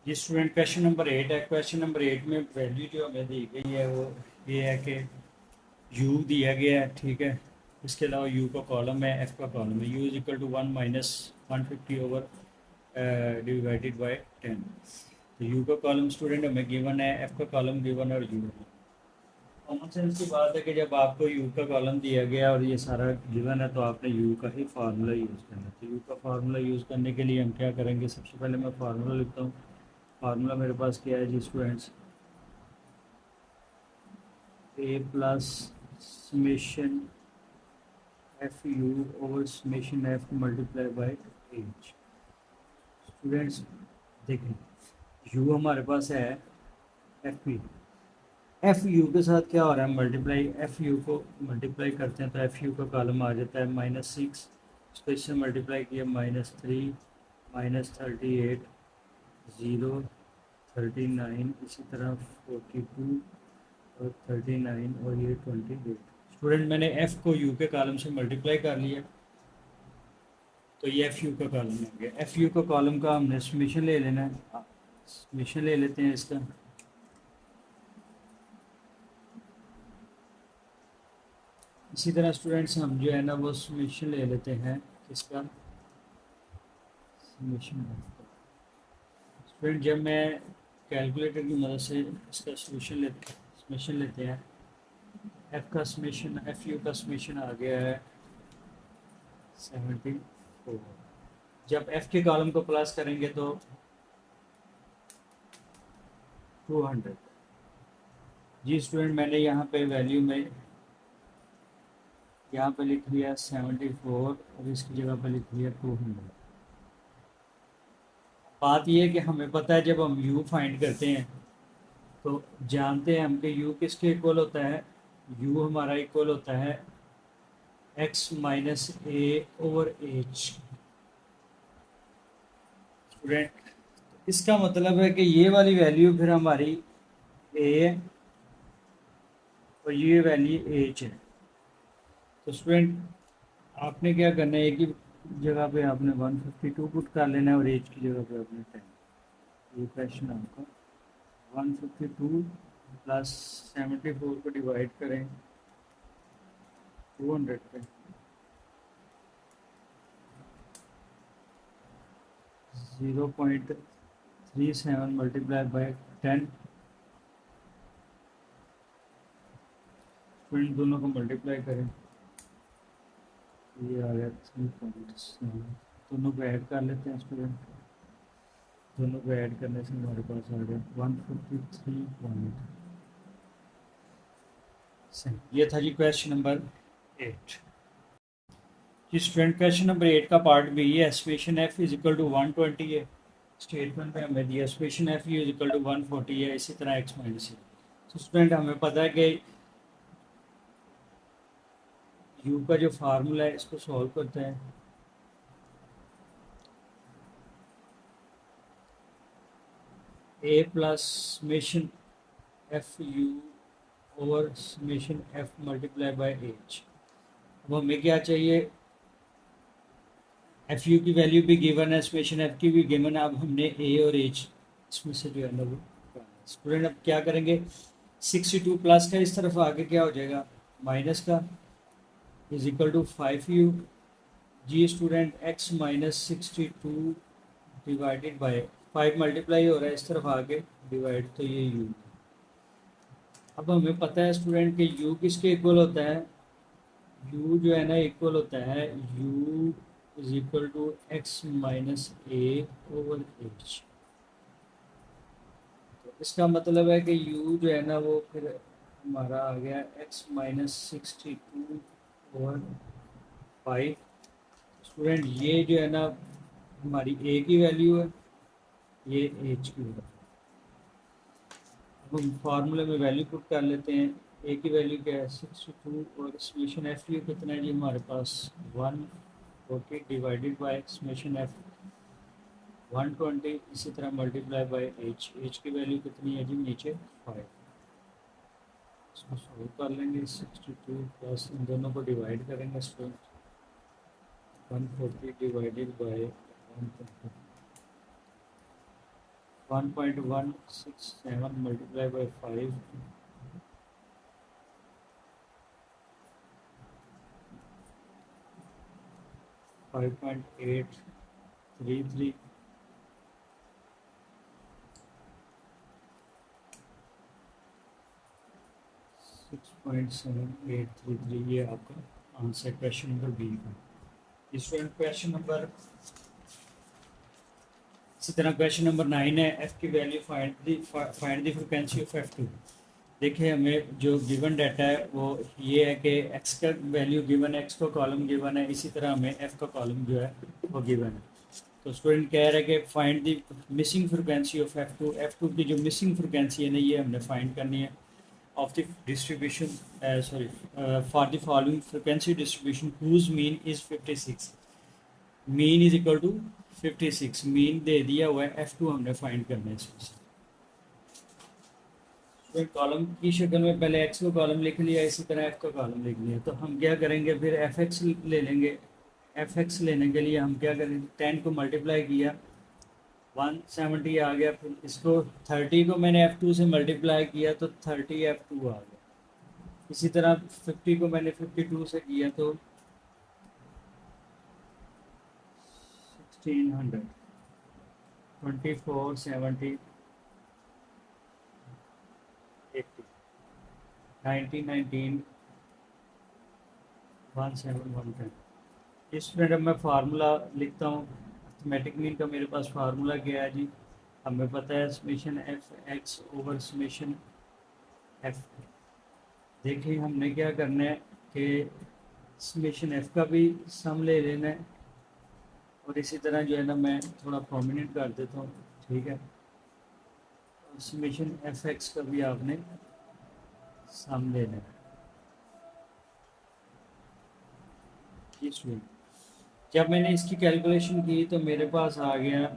ये student question number 8 है। Question number 8 में वैल्यू जो हमें दी गई है वो ये है कि u दिया गया है, ठीक है। इसके अलावा u का कॉलम है, f का कॉलम है। u is equal to 1 minus 150 over divided by 10। तो u का कॉलम स्टूडेंट हमें गिवन है, f का कॉलम गिवन है और u। कॉमन सेंस की बात है कि जब आपको u का कॉलम दिया गया और ये सारा गिवन है तो आपने u का ही फार्मूला यूज़ करना है। तो u का फार्मूला यूज़ करने के लिए हम क्या करेंगे, सबसे पहले मैं फार्मूला लिखता हूँ। फार्मूला मेरे पास क्या है जी students, A plus summation F U over summation F multiply by H. Students देखें, यू हमारे पास है एफ पी, एफ यू के साथ क्या हो रहा है मल्टीप्लाई, एफ यू को मल्टीप्लाई करते हैं तो एफ यू का कॉलम आ जाता है -6, इसको इससे मल्टीप्लाई किया -3 -38 0 39, इसी तरह 42 और 39 और ये 28। स्टूडेंट मैंने एफ को यू के कॉलम से मल्टीप्लाई कर लिया तो ये एफ यू का कॉलम आ गया। एफ यू का कॉलम का हमने समेशन ले लेना है, समेशन ले लेते हैं इसका। इसी तरह स्टूडेंट्स हम जो है ना वो समेशन ले लेते हैं किसका, समेशन एफ का। स्टूडेंट जब मैं कैलकुलेटर की मदद से इसका समेशन लेते हैं, एफ का समेशन, एफ यू का समेशन आ गया है 74। जब एफ के कॉलम को प्लस करेंगे तो 200। जी स्टूडेंट मैंने यहाँ पे वैल्यू में यहाँ पे लिख लिया 74 और इसकी जगह पे लिख लिया 200। बात यह है कि हमें पता है जब हम u फाइंड करते हैं तो जानते हैं हम कि u किसके इक्वल होता है, u हमारा इक्वल होता है x minus A over H. Student इसका मतलब है कि ये वाली वैल्यू फिर हमारी a और ये वैल्यू एच है। तो स्टूडेंट आपने क्या करना है, एक ही जगह पे आपने 152 पुट कर लेना है और एज की जगह पे आपने 10। ये क्वेश्चन आपका 152 प्लस 74 को डिवाइड करें 200 पे, 0.37 मल्टीप्लाई बाय 10। फिर इन दोनों को मल्टीप्लाई करें, ये आ गया 3.7। दोनों को ऐड कर लेते हैं स्टूडेंट, दोनों को ऐड करने से हमारे पास आ गया 153। ये था जी क्वेश्चन नंबर 8। जी स्टूडेंट क्वेश्चन नंबर 8 का पार्ट बी है, estimation F is equal to 120 है। स्टेटमेंट में हमें दिया estimation F is equal to 140 है, इसी तरह एक्स माइनस है। तो स्टूडेंट हमें पता है कि यू का जो फार्मूला है इसको सॉल्व करते हैं। A plus summation F U over summation F multiply by H. अब हमें क्या चाहिए, एफ यू की वैल्यू भी गिवन है, समेशन एफ की भी गिवन है। अब हमने ए और एच इसमें से जो है ना वो स्टूडेंट अब क्या करेंगे, 62 प्लस का इस तरफ आगे क्या हो जाएगा माइनस का, इज इक्वल टू 5u। जी student X minus 62 divided by 5 multiply हो रहा है इस तरफ आगे डिवाइड, तो ये u। अब हमें पता है स्टूडेंट कि u किसके इक्वल होता है, u जो है ना इक्वल होता है u is equal to X minus A over H. तो इसका मतलब है कि u जो है ना वो फिर हमारा आ गया एक्स माइनस 62 ओवर 5। स्टूडेंट ये जो है ना हमारी a की वैल्यू है, ये एच की वैल्यू। अब हम फार्मूले में वैल्यू पुट कर लेते हैं। ए की वैल्यू क्या है 62 और समेशन एफ यू कितना है जी हमारे पास 140 डिवाइडेड बाय समेशन एफ 120, इसी तरह मल्टीप्लाई बाय एच। एच की वैल्यू कितनी है जी नीचे 5। इसको सॉल्व कर लेंगे, 62 प्लस इन दोनों को डिवाइड करेंगे student 140 divided by 120, 1.167 multiplied by 5, 5.833, 6.7833, ये आपका आंसर क्वेश्चन नंबर बी का। स्टूडेंट क्वेश्चन नंबर, इसी तरह क्वेश्चन नंबर 9 है, एफ की value find the frequency of F two. देखिए हमें जो गिवन डाटा है वो ये है कि एक्स का वैल्यू गिवन है, एक्स का कॉलम गिवन है, इसी तरह हमें एफ का कॉलम जो है वो गिवन है। तो स्टूडेंट कह रहा है कि find the missing frequency of F two की जो मिसिंग फ्रीक्वेंसी है ना ये हमने फाइंड करनी है of the distribution, sorry, for the following frequency distribution whose mean is 56। Mean is equal to 56, mean दे दिया हुआ है, एफ टू हमने फाइंड करना है इसमें। तो कॉलम की शक्ल में पहले एक्स को कॉलम लिख लिया, इसी तरह एफ का कॉलम लिख लिया। तो हम क्या करेंगे, फिर एफ एक्स ले लेंगे। एफ एक्स लेने के लिए हम क्या करेंगे, 10 को मल्टीप्लाई किया 170 आ गया, फिर इसको 30 को मैंने एफ टू से मल्टीप्लाई किया तो 30 एफ टू आ गया। इसी तरह 50 को मैंने 52 से किया तो 1600, 24, 70, 80, 19, 19, 17, 110। इस स्टूडेंट अब मैं फार्मूला लिखता हूँ। अर्थमेटिक मीन का मेरे पास फार्मूला क्या है जी, हमें पता है summation F x over summation F. देखिए हमने क्या करना है कि समेशन एफ का भी सम ले लेना है, और इसी तरह जो है ना मैं थोड़ा प्रोमिनेंट कर देता हूँ, ठीक है। समेशन एफ एक्स का भी आपने सम लेना है। जब मैंने इसकी कैलकुलेशन की तो मेरे पास आ गया,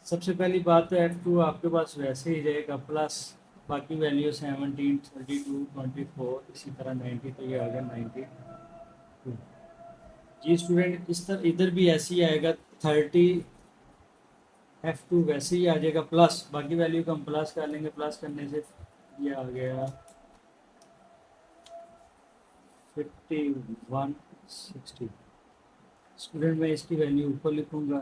सबसे पहली बात तो एफ टू आपके पास वैसे ही रहेगा प्लस बाकी वैल्यू 17, 32, 24, इसी तरह 90, तो ये आ गया 92 जी। स्टूडेंट इस तरह इधर भी ऐसे ही आएगा, 30 एफ टू वैसे ही आ जाएगा, प्लस बाकी वैल्यू को हम प्लस कर लेंगे, प्लस करने से ये आ गया 5160। स्टूडेंट मैं इसकी वैल्यू ऊपर लिखूंगा,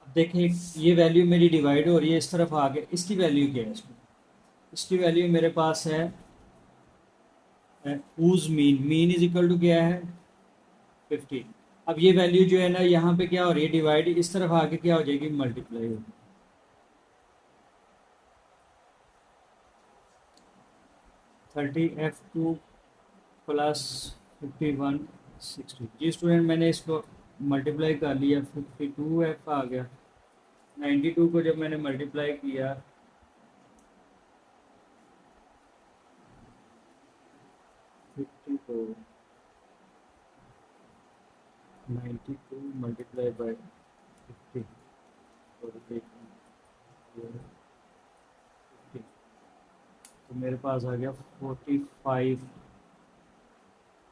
देखिए ये वैल्यू मेरी डिवाइड हो रही है, इस तरफ आ गया। इसकी वैल्यू क्या है, इसकी वैल्यू मेरे पास है ऊज mean, mean is equal to क्या है 50। अब ये वैल्यू जो है ना यहाँ पे क्या हो रही है, डिवाइड, इस तरफ आके क्या हो जाएगी, मल्टीप्लाई होगी। 30 एफ टू प्लस 5160 जी। स्टूडेंट मैंने इसको मल्टीप्लाई कर लिया, 52 एफ आ गया। 92 को जब मैंने मल्टीप्लाई किया 50 को 92 मल्टीप्लाई बाय 50 और तो मेरे पास आ गया 45,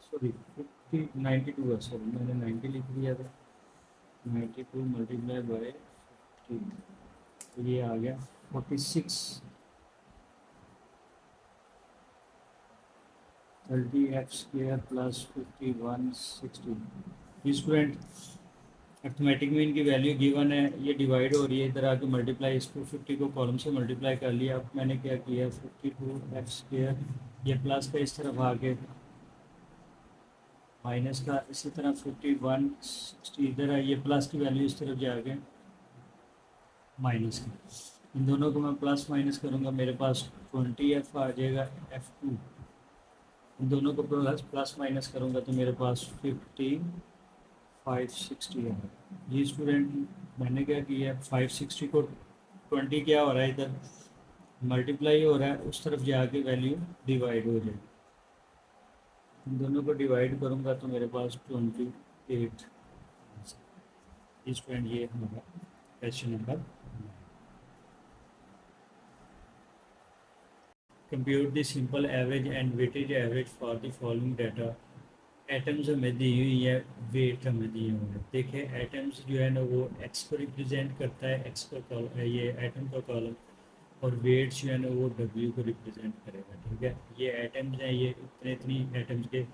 सॉरी 50, 92 है, सॉरी मैंने 90 लिख दिया था। 92 मल्टीप्लाई बाय 50, तो ये आ गया 46, 30 F square plus 5160। Student arithmetic में इनकी वैल्यू गिवन है, ये डिवाइड हो रही है, इधर आके मल्टीप्लाई, इसको 50 को कॉलम से मल्टीप्लाई कर लिया। अब मैंने क्या किया, 52 एफ स्क्र, ये प्लस का इस तरफ आके माइनस का, इसी तरह 5160 इधर है, ये प्लस की वैल्यू इस तरफ जाके माइनस की। इन दोनों को मैं प्लस माइनस करूँगा, मेरे पास 20 एफ आ जाएगा एफ टू। इन दोनों को प्लस प्लस माइनस करूँगा तो मेरे पास 560 है जी। स्टूडेंट मैंने क्या किया, 560 को 20 क्या हो रहा है, इधर मल्टीप्लाई हो रहा है, उस तरफ जाके वैल्यू डिवाइड हो जाएगी। इन दोनों को डिवाइड करूँगा तो मेरे पास 28। स्टूडेंट ये हमारा question number. Compute the simple average and weightage average for the following data. Atoms हमें दी हुई है, वेट हमें दिए हुए हैं। देखिए एटम्स जो है ना वो एक्स को रिप्रेजेंट करता है, एक्स का कॉलम, ये एटम का कॉलम, और वेट जो है ना वो डब्ल्यू को रिप्रेजेंट करेगा। ठीक है, ये एटम्स हैं, ये इतनी एटम्स के,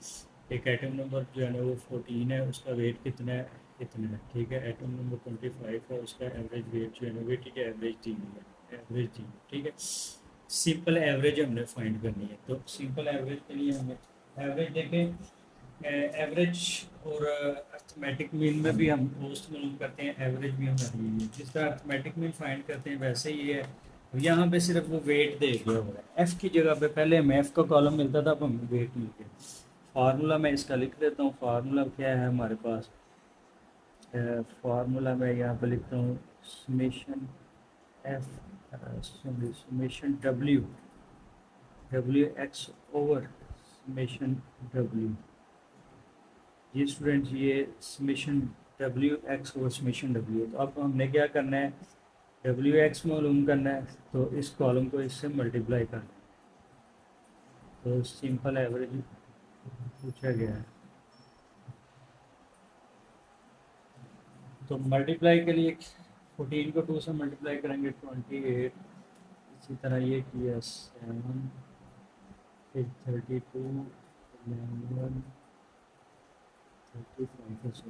एक एटम नंबर जो है ना वो 14 है, उसका वेट कितना है, इतना है। ठीक है, एटम नंबर 25 है, उसका एवरेज वेट जो है ना, वेटेज एवरेज दी हुई है, एवरेज दी हुई है। ठीक है, सिंपल एवरेज हमने फाइंड करनी है। तो सिंपल एवरेज के लिए हमें एवरेज देखें, एवरेज और अर्थमेटिक मीन में भी हम औसत मालूम करते हैं, एवरेज भी हम है। जिस तरह अर्थमेटिक मीन फाइंड करते हैं वैसे ही है। यहाँ पे सिर्फ वो वेट दे दिया हुआ है, एफ की जगह पे पहले हमें एफ का कॉलम मिलता था, अब हमें वेट मिल गया। फार्मूला मैं इसका लिख देता हूँ। फार्मूला क्या है हमारे पास, फार्मूला मैं यहाँ पे लिखता हूँ summation F, summation W, W X over summation W. जी स्टूडेंट्स, ये summation W X over summation W. तो अब हमने क्या करना है, डब्ल्यू एक्स मालूम करना है, तो इस कॉलम को इससे मल्टीप्लाई करना है। तो सिंपल एवरेज पूछा गया है, तो मल्टीप्लाई के लिए 14 को 2 से मल्टीप्लाई करेंगे 28। इसी तरह ये किया 7, फिर 32, 11, 35,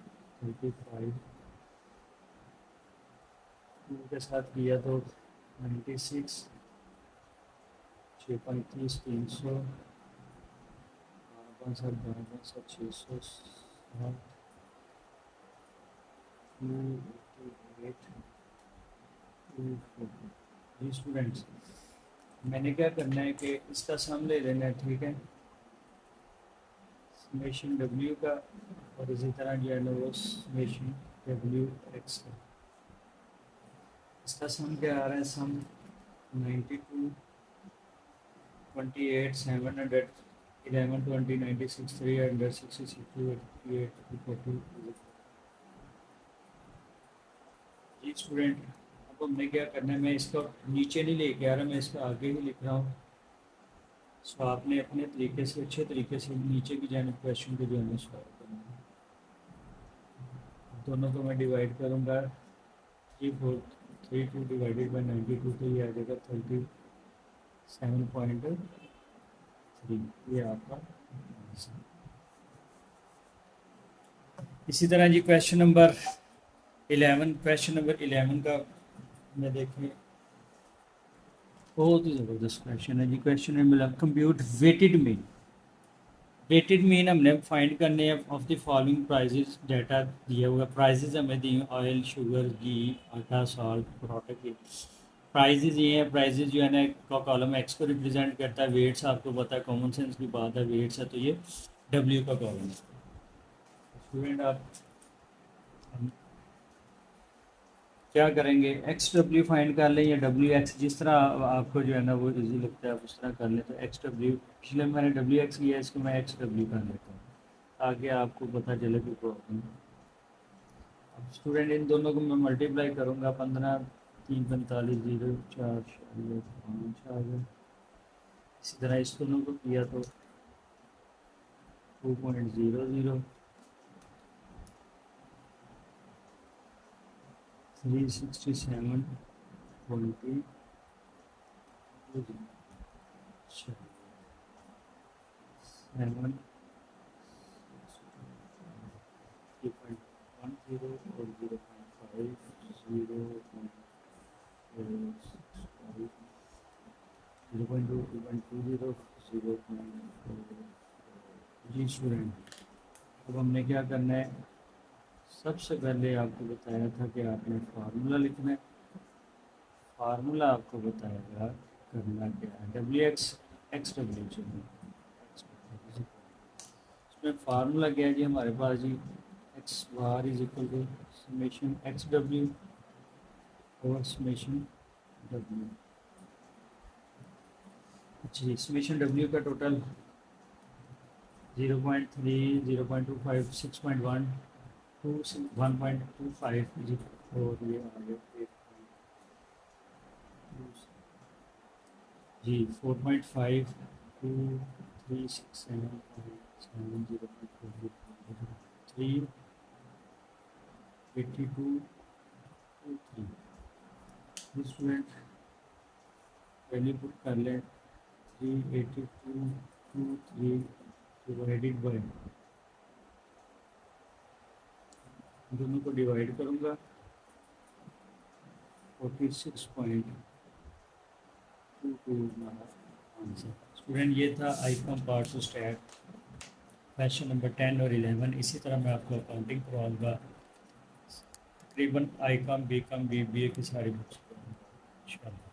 35 2 के साथ किया तो 96, 635, 300, 12, 600, 288, 240। जी स्टूडेंट्स, मैंने क्या करना है कि इसका सम ले लेना है। ठीक है, समेशन डब्ल्यू का, और इसी तरह जो है ना वो समेशन डब्ल्यू एक्स का। इसका सम क्या आ रहा है, सम 92, 28, 700, 11, 20, 96, 300, 66, 288, 240। जी स्टूडेंट, अब हमने क्या करना है, मैं इसका नीचे नहीं लेके आ रहा, मैं इसका आगे ही लिख रहा हूँ। सो आपने अपने तरीके से, अच्छे तरीके से नीचे की जाने क्वेश्चन को जो है सॉल्व करना है। दोनों को मैं डिवाइड करूँगा, 332 डिवाइडेड बाई 92, तो ये आ जाएगा 37.3। ये आपका आंसर। इसी तरह जी क्वेश्चन नंबर 11, क्वेश्चन नंबर 11 का मैं देखें, बहुत ही ज़बरदस्त क्वेश्चन है जी। क्वेश्चन में मिला compute weighted mean. Weighted mean हमने फाइंड करने हैं of the following prices. Data दिया हुआ, प्राइजेस हमें दिए, ऑयल, शुगर, घी, आटा, सॉल्ट, प्रोडक्ट की प्राइजेस ये हैं। प्राइजेस जो है ना का कॉलम एक्स को रिप्रेजेंट करता है, वेट्स आपको पता है, कॉमन सेंस की बात है, वेट्स है, तो ये डब्ल्यू का कॉलम है। स्टूडेंट आप क्या करेंगे, एक्स डब्ल्यू फाइंड कर लें या डब्ल्यू एक्स, जिस तरह आपको जो है ना वो इजी लगता है आप उस तरह कर लें। तो एक्स डब्ल्यू, पिछले मैंने डब्ल्यू एक्स किया, इसको मैं एक्स डब्ल्यू कर लेता हूँ ताकि आपको पता चले कि प्रॉब्लम। अब स्टूडेंट इन दोनों को मैं मल्टीप्लाई करूँगा, 15, 3, 45, 0, 4, 5 आ गया। इसी तरह इस दोनों को किया तो 2.00, 367.20, 7, 3.10 और 0.5, 0.2, 2.20, 0.4। जी स्टूडेंट, अब हमने क्या करना है, सबसे पहले आपको बताया था कि आपने फार्मूला लिखना है। फार्मूला आपको बताएगा करना क्या है, डब्ल्यू एक्स, एक्स डब्ल्यू चाहिए। इसमें फार्मूला क्या है जी हमारे पास जी, X bar is equal to summation X W और समेशन डब्ल्यू। जी समेशन डब्ल्यू का टोटल 0.3, 0.25, 6.1, 1.25 और ये आ गया जी 4.5 2 3 6 7 7 0 3 82 2 3 स्टूडेंट वैल्यू पुट कर लें 382 2 3 डिवाइडेड बाय, दोनों को डिवाइड करूँगा 46.22 हमारा आंसर। स्टूडेंट ये था ICom part two stat question number 10 और 11। इसी तरह मैं आपको अकाउंटिंग करवाऊँगा, तकरीबन आईकॉम, बीकॉम, बीबीए की सारी बुक्स करवाऊँगा इंशाल्लाह।